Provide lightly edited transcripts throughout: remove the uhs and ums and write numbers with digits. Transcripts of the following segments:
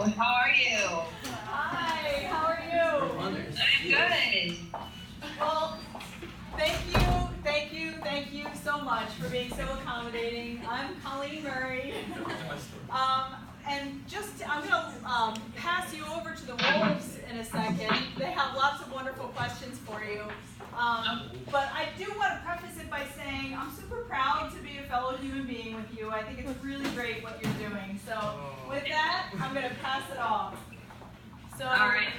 How are you? Hi, how are you? I'm good. Well, thank you so much for being so accommodating. I'm Colleen Murray. And I'm going to pass you over to the Wolves in a second. They have lots of wonderful questions for you. But I do want to preface it by saying I'm super proud to be a fellow human being with you. I think it's really great what you're doing. So with that, I'm going to pass it off. So, all right.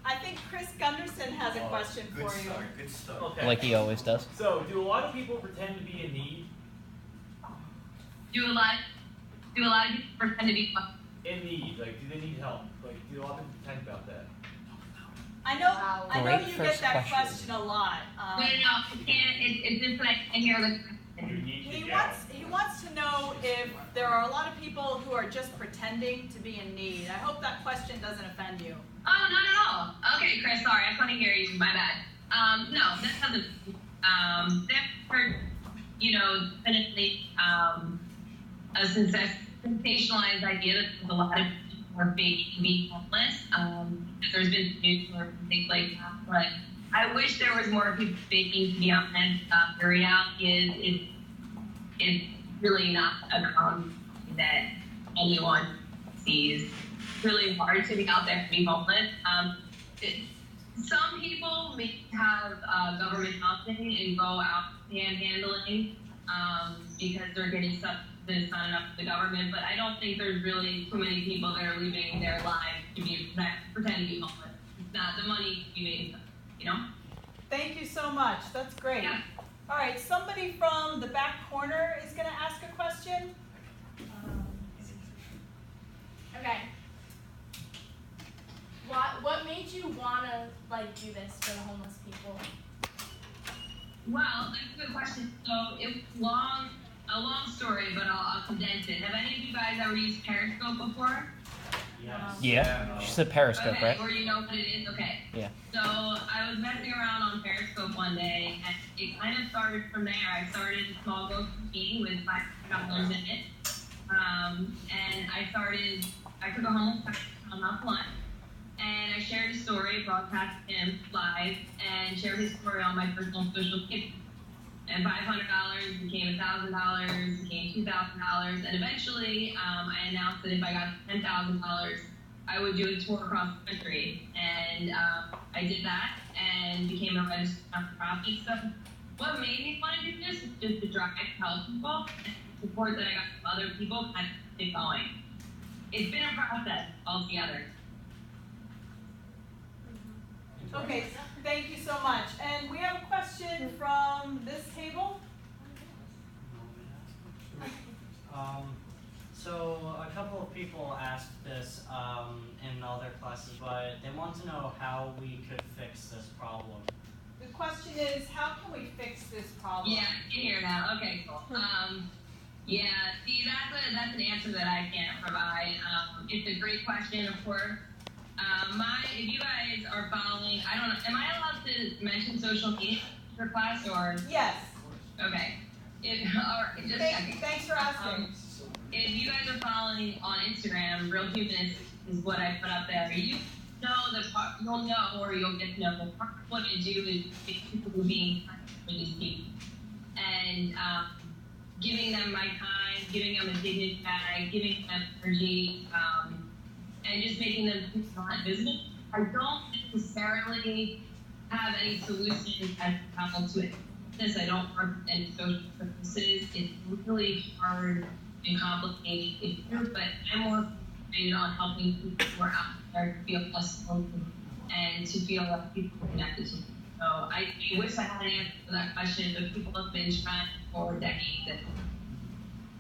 I think Chris Gunderson has a question for you. Good start. Okay. Like he always does. So, do a lot of people pretend to be in need? Do a lot of people pretend to be In need, like, do they need help? Like, do a lot of people pretend about that? I know Great you first get that question. question a lot. No, I can't. It's just that I can't hear the. He wants to know if there are a lot of people who are just pretending to be in need. I hope that question doesn't offend you. Oh, not at all. Okay, Chris, sorry, I couldn't hear you. My bad. No, that doesn't. They're, definitely a sensationalized idea that there's a lot of people who are being homeless. There's been news or things like that, but I wish there was more people faking to be honest. The reality is really not a common that anyone sees. It's really hard to be out there and be homeless. Some people may have government housing and go out panhandling because they're getting stuff that's not enough for the government, but I don't think there's really too many people that are leaving their lives to be pretending to be homeless. It's not the money to be made, Thank you so much. That's great. Yeah. All right, somebody from the back corner is going to ask a question. Okay. What made you want to do this for the homeless people? Well, that's a good question. So it was a long story, but I'll condense it. Have any of you guys ever used Periscope before? Yes. Yeah. She said Periscope, Okay, right? or you know what it is? Okay. Yeah. So I was messing around on Periscope one day, and it kind of started from there. I started a small GoFundMe with $5 in it. And I took a homeless person off lunch, and I shared a story, broadcast him live, and shared his story on my personal social media. And $500 became $1,000, became $2,000, and eventually I announced that if I got $10,000, I would do a tour across the country. And I did that and became a registered nonprofit. So what made me want to do this is just to drive to help people and support that I got from other people kind of keep going. It's been a process altogether. Okay, thank you so much. And we have a question from this table. So a couple of people asked this in all their classes, but they want to know how we could fix this problem. The question is, how can we fix this problem? Yeah, I can hear now. Okay, cool. Yeah, see, that's an answer that I can't provide. It's a great question, of course. If you guys are following, I don't know, am I allowed to mention social media for class or? Yes. Okay. Just checking. Thanks for asking. If you guys are following on Instagram, Real Humanist is what I put up there. You'll know or you'll get to know that part of what I do is people being kind for these people. And giving them my time, giving them a dignity bag, giving them energy, and just making them not visible. I don't necessarily have any solutions as to it. Since I don't work in social services, it's really hard and complicated, but I'm more focused on helping people who are out there to feel less lonely and to feel like people are connected to me. So I wish I had an answer for that question, but people have been trying for decades. And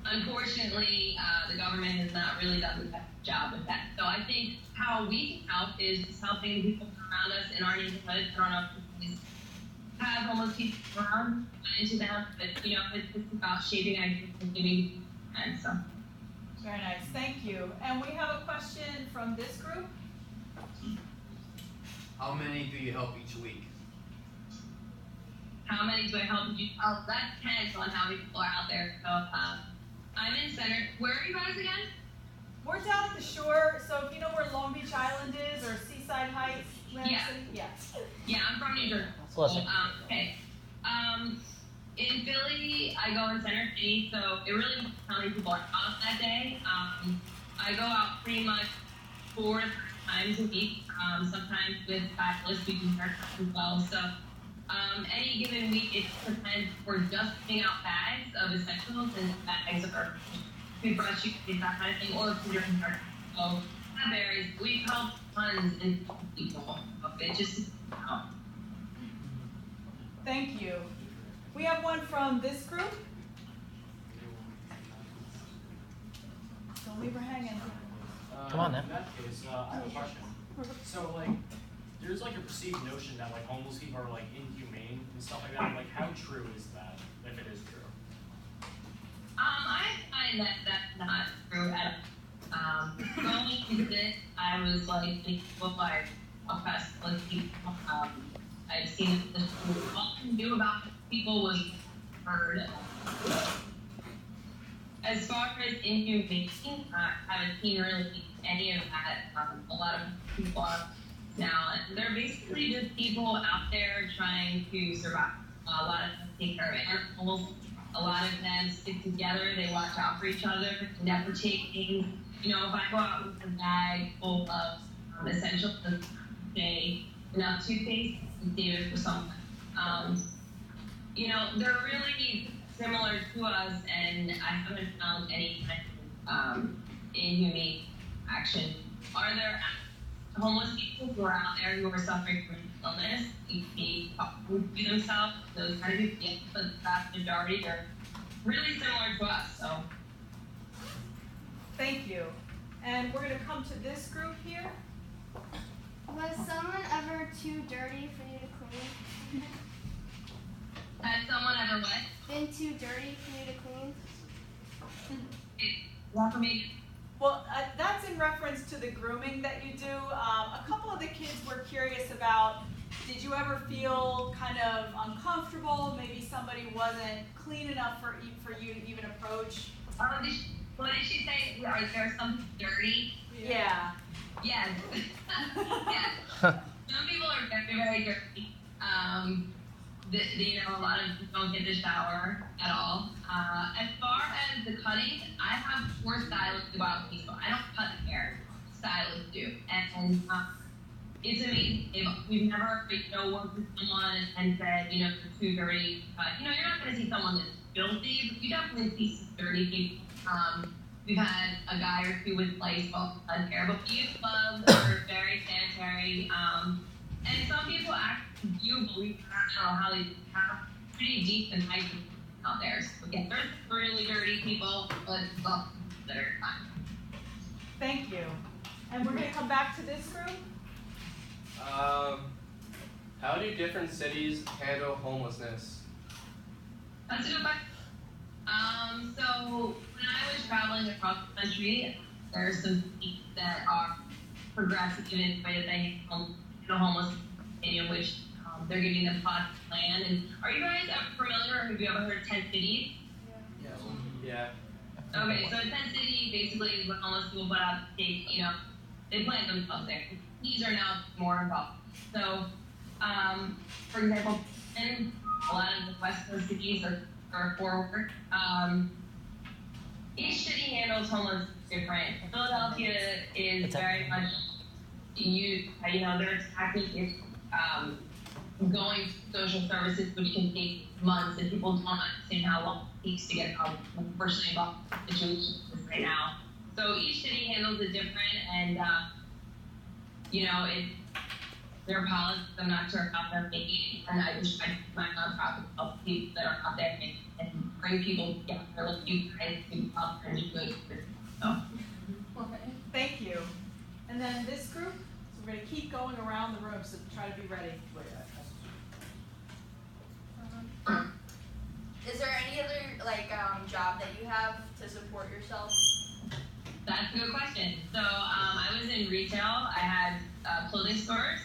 unfortunately, the government has not really done the best job with that. So I think how we can help is just helping people around us in our neighborhoods. I don't know if we have homeless people around, into them, but it's about shaping ideas and giving and so. Very nice, thank you. And we have a question from this group. How many do you help each week? How many do I help you? Oh, that depends on how many people are out there. So I'm in center. Where are you guys again? We're down at the shore, so if you know where Long Beach Island is or Seaside Heights, Atlantic Yeah. City, yeah. Yeah, I'm from New Jersey. Bless you. Okay. In Philly, I go in Center City, so it really depends how many people are out that day. I go out pretty much 4 times a week. Sometimes with backlist, we do haircuts as well. So any given week, it depends. We're just putting out bags of essentials and bags of toothbrush, that kind of thing, or for different haircuts. So that varies. We've helped tons and people. It just Thank you. We have one from this group. Don't leave her hanging. Come on now. In that case, I have a question. So, like, there's like a perceived notion that like homeless people are like inhumane and stuff like that. Like, how true is that? If it is true. I find that that's not true at all. Going into this, I was like, people like, with people. I've seen this. All I knew about people was heard. As far as inhumane, I haven't seen really any of that. A lot of people are now, and they're basically just people out there trying to survive. A lot of them take care of animals. A lot of them stick together. They watch out for each other. Never take things. You know, if I go out with a bag full of essentials, say enough toothpaste, and save it for someone. You know, they're really similar to us, and I haven't found any kind of inhumane action. Are there homeless people who are out there who are suffering from illness, who do themselves, those kind of people? Yeah, but the vast majority are really similar to us. So, Thank you. And we're going to come to this group here. Was someone ever too dirty for you to clean? has someone ever what? Been too dirty for you to clean? Want for me? Well, that's in reference to the grooming that you do. A couple of the kids were curious about, did you ever feel kind of uncomfortable? Maybe somebody wasn't clean enough for you to even approach? What did she say? Are there something dirty? Yeah. Yes. Yeah. Some people are very, very dirty. You know, a lot of people don't get to shower at all. As far as the cutting, I have 4 stylists who go out with me, so I don't cut hair. Stylists do. And it's amazing. We've never, worked with someone and said, they're too dirty. You're not going to see someone that's filthy, but you definitely see some dirty people. We've had a guy or two with lice on hair, but we use gloves that are very sanitary. And some people actually do believe, I don't know how they have pretty decent hygiene out there. So yeah, there's really dirty people, but some that are fine. Thank you. And we're going to come back to this group. How do different cities handle homelessness? That's a good question. So when I was traveling across the country, there are some cities that are progressive in the way that they handle homeless, in which they're giving them plots of land. And are you guys familiar, or have you ever heard of tent cities? Yeah. Okay, so a tent city basically is what homeless people put out to take, they plant themselves there. These are now more involved. So, for example, in a lot of the West Coast cities are forward. Each city handles homeless different. Philadelphia is very much their tactic is going to social services, which can take months, and people don't understand how long it takes to get personally involved in the situation right now. So each city handles it different, and their policies, I'm not sure how they're making, and I just try to my nonprofit help people that are out there and bring people together, like you guys to help and do good. So. Thank you. And then this group, so we're going to keep going around the room, so try to be ready. Is there any other job that you have to support yourself? That's a good question. So I was in retail. I had clothing stores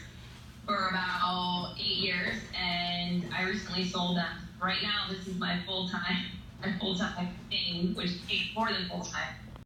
for about 8 years, and I recently sold them. Right now, this is my full-time thing, which takes more than full-time.